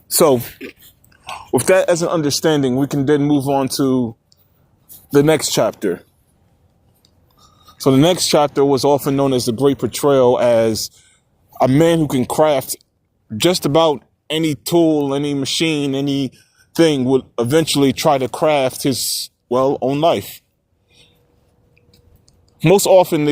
So, with that as an understanding, we can then move on to the next chapter. So the next chapter was often known as the Great Portrayal, as a man who can craft just about any tool, any machine, anything would eventually try to craft his, well, own life. Most often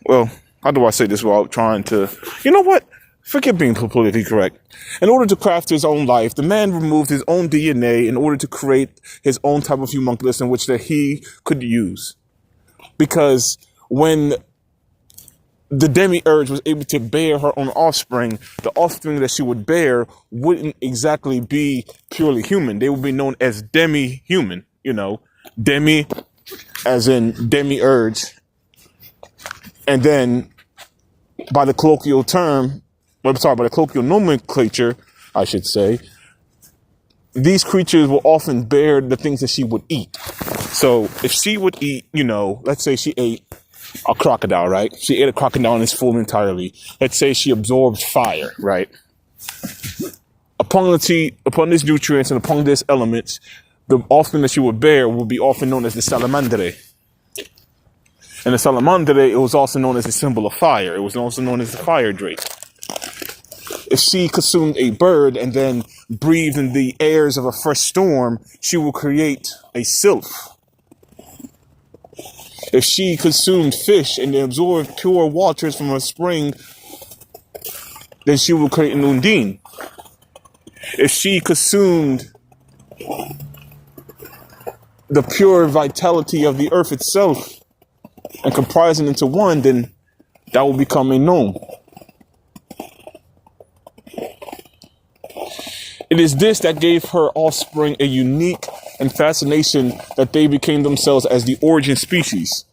well, how do I say this without trying to, you know what? Forget being politically correct. In order to craft his own life, the man removed his own DNA in order to create his own type of homunculus in which that he could use. Because when the demiurge was able to bear her own offspring, the offspring that she would bear wouldn't exactly be purely human. They would be known as demi-human, demi as in demiurge. And then by the colloquial nomenclature, I should say, these creatures will often bear the things that she would eat. So if she would eat, let's say she ate a crocodile, right? She ate a crocodile in its full entirely. Let's say she absorbed fire, right? Upon these nutrients and upon these elements, the offspring that she would bear will be often known as the salamandre. And the salamandre, it was also known as a symbol of fire. It was also known as the fire drake. If she consumed a bird and then breathed in the airs of a fresh storm, she will create a sylph. If she consumed fish and absorbed pure waters from a spring, then she will create an undine. If she consumed the pure vitality of the earth itself and comprise it into one, then that will become a gnome. It is this that gave her offspring a unique and fascination that they became themselves as the origin species.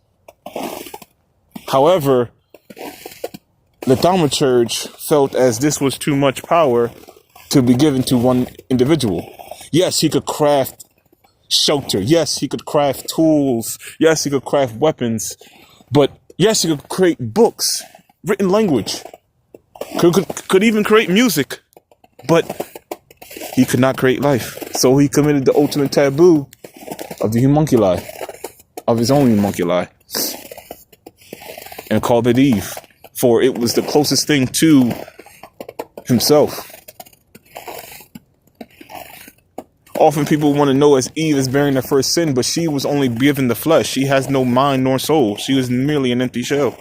However, the thaumaturge felt as this was too much power to be given to one individual. Yes, he could craft shelter. Yes, he could craft tools. Yes, he could craft weapons. But yes, he could create books, written language. Could even create music. But he could not create life. So he committed the ultimate taboo of the homunculi, of his own homunculi, and called it Eve, for it was the closest thing to himself. Often people want to know as Eve is bearing the first sin, but she was only given the flesh. She has no mind nor soul. She was merely an empty shell.